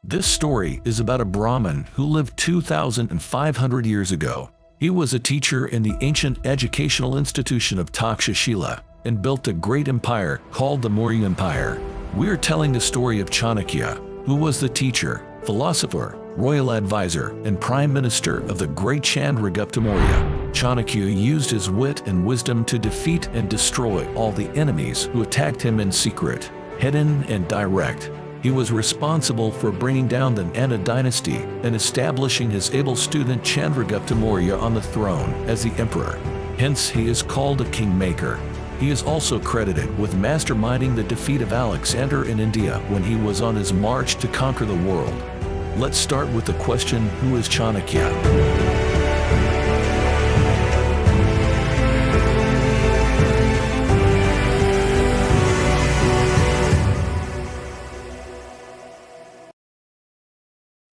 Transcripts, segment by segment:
This story is about a Brahmin who lived 2,500 years ago. He was a teacher in the ancient educational institution of Takshashila and built a great empire called the Maurya Empire. We are telling the story of Chanakya, who was the teacher, philosopher, royal advisor, and prime minister of the great Chandragupta Maurya. Chanakya used his wit and wisdom to defeat and destroy all the enemies who attacked him in secret, hidden and direct. He was responsible for bringing down the Nanda dynasty and establishing his able student Chandragupta Maurya on the throne as the emperor. Hence he is called a kingmaker. He is also credited with masterminding the defeat of Alexander in India when he was on his march to conquer the world. Let's start with the question, who is Chanakya?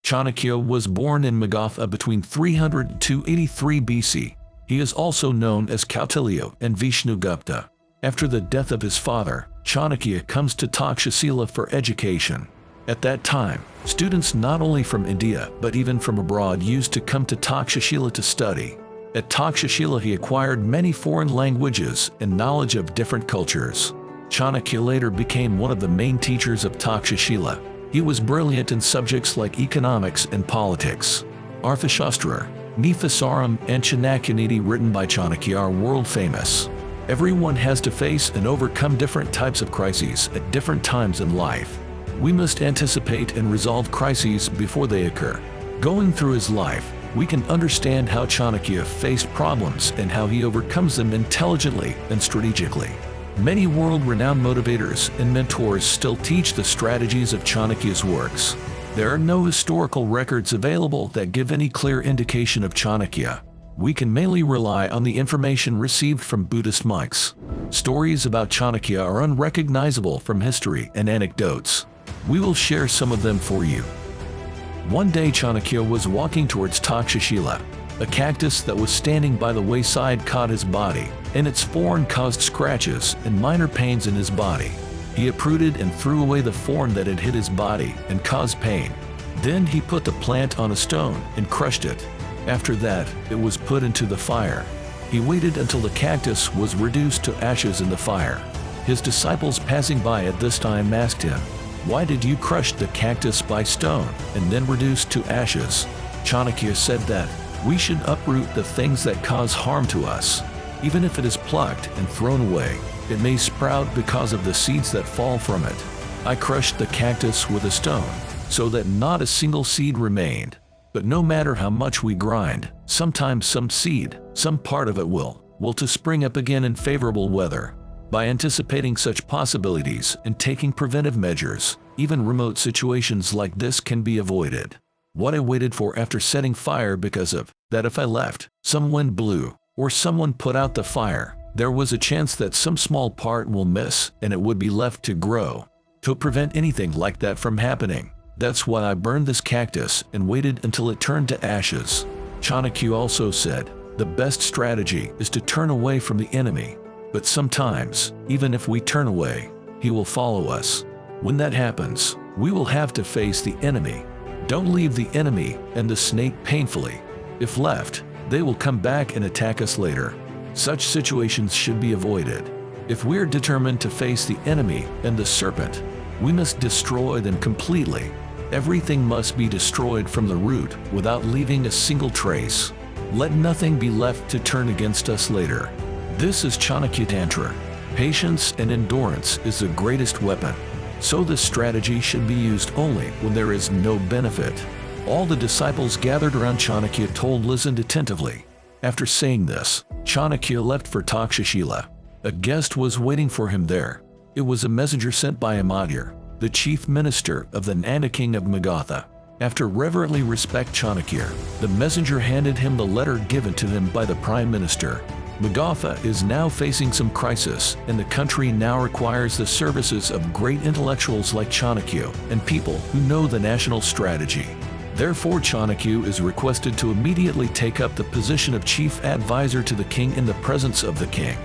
Chanakya was born in Magadha between 300 and 283 BC. He is also known as Kautilya and Vishnugupta. After the death of his father, Chanakya comes to Takshashila for education. At that time, students not only from India but even from abroad used to come to Takshashila to study. At Takshashila he acquired many foreign languages and knowledge of different cultures. Chanakya later became one of the main teachers of Takshashila. He was brilliant in subjects like economics and politics. Arthashastra, Nithasaram, and Chanakyaniti written by Chanakya are world famous. Everyone has to face and overcome different types of crises at different times in life. We must anticipate and resolve crises before they occur. Going through his life, we can understand how Chanakya faced problems and how he overcomes them intelligently and strategically. Many world-renowned motivators and mentors still teach the strategies of Chanakya's works. There are no historical records available that give any clear indication of Chanakya. We can mainly rely on the information received from Buddhist monks. Stories about Chanakya are unrecognizable from history and anecdotes. We will share some of them for you. One day Chanakya was walking towards Takshashila. A cactus that was standing by the wayside caught his body, and its thorn caused scratches and minor pains in his body. He uprooted and threw away the thorn that had hit his body and caused pain. Then he put the plant on a stone and crushed it. After that, it was put into the fire. He waited until the cactus was reduced to ashes in the fire. His disciples passing by at this time asked him, "Why did you crush the cactus by stone and then reduce to ashes?" Chanakya said that we should uproot the things that cause harm to us. Even if it is plucked and thrown away, it may sprout because of the seeds that fall from it. I crushed the cactus with a stone, so that not a single seed remained. But no matter how much we grind, sometimes some seed, some part of it will to spring up again in favorable weather. By anticipating such possibilities and taking preventive measures, even remote situations like this can be avoided. What I waited for after setting fire because of that, if I left, some wind blew, or someone put out the fire, there was a chance that some small part will miss and it would be left to grow. To prevent anything like that from happening, that's why I burned this cactus and waited until it turned to ashes. Chanakya also said, the best strategy is to turn away from the enemy. But sometimes, even if we turn away, he will follow us. When that happens, we will have to face the enemy. Don't leave the enemy and the snake painfully. If left, they will come back and attack us later. Such situations should be avoided. If we're determined to face the enemy and the serpent, we must destroy them completely. Everything must be destroyed from the root without leaving a single trace. Let nothing be left to turn against us later. This is Chanakya Tantra. Patience and endurance is the greatest weapon. So this strategy should be used only when there is no benefit. All the disciples gathered around Chanakya listened attentively. After saying this, Chanakya left for Takshashila. A guest was waiting for him there. It was a messenger sent by Emperor, the chief minister of the Nanda king of Magadha. After reverently respect Chanakya, the messenger handed him the letter given to him by the prime minister. Magadha is now facing some crisis, and the country now requires the services of great intellectuals like Chanakya and people who know the national strategy. Therefore, Chanakya is requested to immediately take up the position of chief advisor to the king in the presence of the king.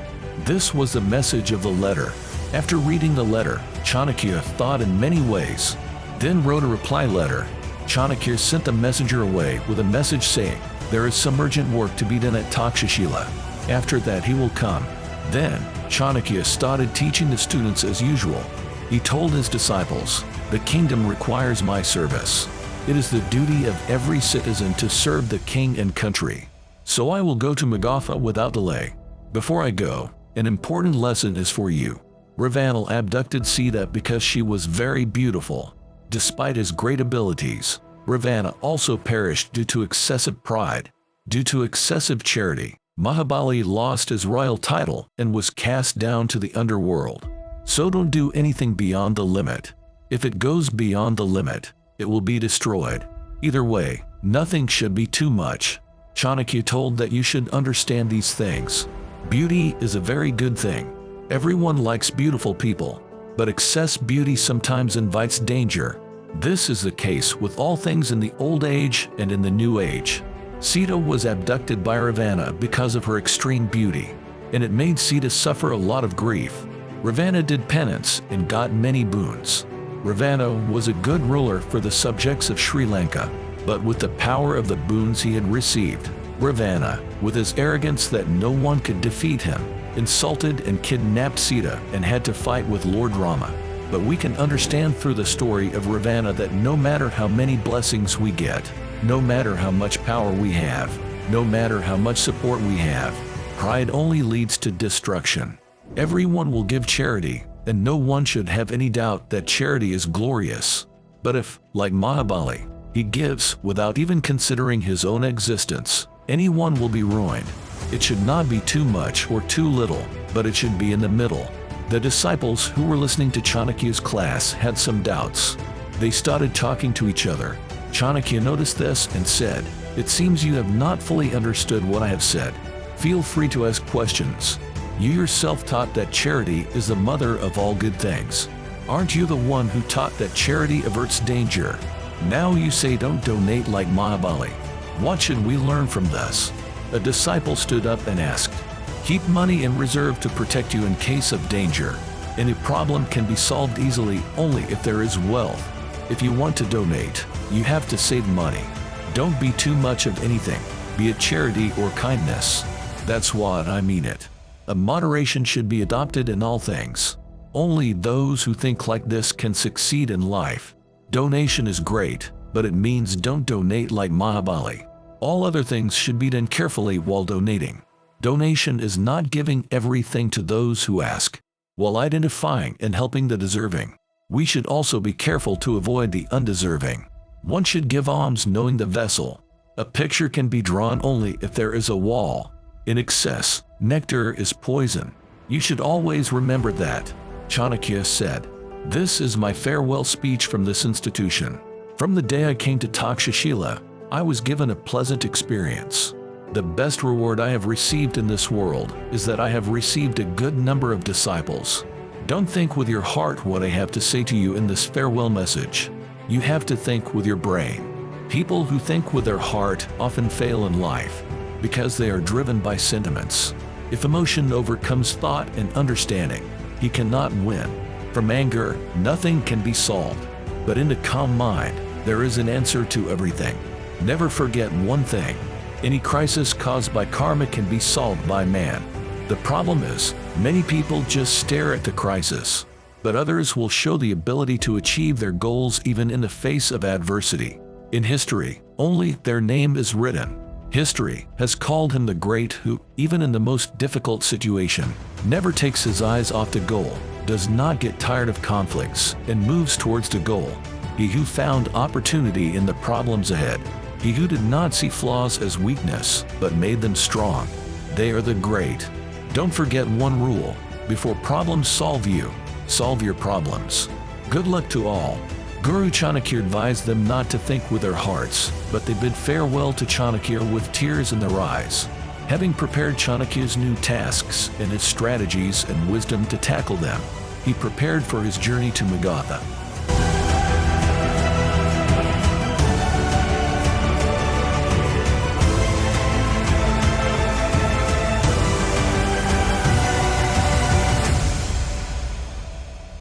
This was the message of the letter. After reading the letter, Chanakya thought in many ways, then wrote a reply letter. Chanakya sent the messenger away with a message saying, "There is some urgent work to be done at Takshashila. After that he will come." Then, Chanakya started teaching the students as usual. He told his disciples, "The kingdom requires my service. It is the duty of every citizen to serve the king and country. So I will go to Magadha without delay. Before I go, an important lesson is for you." Ravana abducted Sita because she was very beautiful. Despite his great abilities, Ravana also perished due to excessive pride. Due to excessive charity, Mahabali lost his royal title and was cast down to the underworld. So don't do anything beyond the limit. If it goes beyond the limit, it will be destroyed. Either way, nothing should be too much. Chanakya told that you should understand these things. Beauty is a very good thing. Everyone likes beautiful people, but excess beauty sometimes invites danger. This is the case with all things in the old age and in the new age. Sita was abducted by Ravana because of her extreme beauty, and it made Sita suffer a lot of grief. Ravana did penance and got many boons. Ravana was a good ruler for the subjects of Sri Lanka, but with the power of the boons he had received, Ravana, with his arrogance that no one could defeat him, insulted and kidnapped Sita and had to fight with Lord Rama. But we can understand through the story of Ravana that no matter how many blessings we get, no matter how much power we have, no matter how much support we have, pride only leads to destruction. Everyone will give charity, and no one should have any doubt that charity is glorious. But if, like Mahabali, he gives without even considering his own existence, anyone will be ruined. It should not be too much or too little, but it should be in the middle. The disciples who were listening to Chanakya's class had some doubts. They started talking to each other. Chanakya noticed this and said, "It seems you have not fully understood what I have said. Feel free to ask questions. You yourself taught that charity is the mother of all good things. Aren't you the one who taught that charity averts danger? Now you say don't donate like Mahabali. What should we learn from this?" A disciple stood up and asked, "Keep money in reserve to protect you in case of danger. Any problem can be solved easily only if there is wealth. If you want to donate, you have to save money. Don't be too much of anything, be it charity or kindness. That's what I mean it. A moderation should be adopted in all things. Only those who think like this can succeed in life. Donation is great, but it means don't donate like Mahabali. All other things should be done carefully while donating. Donation is not giving everything to those who ask, while identifying and helping the deserving. We should also be careful to avoid the undeserving. One should give alms knowing the vessel. A picture can be drawn only if there is a wall. In excess, nectar is poison. You should always remember that." Chanakya said, "This is my farewell speech from this institution. From the day I came to Takshashila, I was given a pleasant experience. The best reward I have received in this world is that I have received a good number of disciples. Don't think with your heart what I have to say to you in this farewell message. You have to think with your brain. People who think with their heart often fail in life because they are driven by sentiments. If emotion overcomes thought and understanding, he cannot win. From anger, nothing can be solved. But in a calm mind, there is an answer to everything. Never forget one thing. Any crisis caused by karma can be solved by man. The problem is, many people just stare at the crisis, but others will show the ability to achieve their goals even in the face of adversity. In history, only their name is written. History has called him the great who, even in the most difficult situation, never takes his eyes off the goal, does not get tired of conflicts, and moves towards the goal. He who found opportunity in the problems ahead. He who did not see flaws as weakness, but made them strong. They are the great. Don't forget one rule. Before problems solve you, solve your problems. Good luck to all. Guru Chanakya advised them not to think with their hearts, but they bid farewell to Chanakya with tears in their eyes. Having prepared Chanakya's new tasks and his strategies and wisdom to tackle them, he prepared for his journey to Magadha.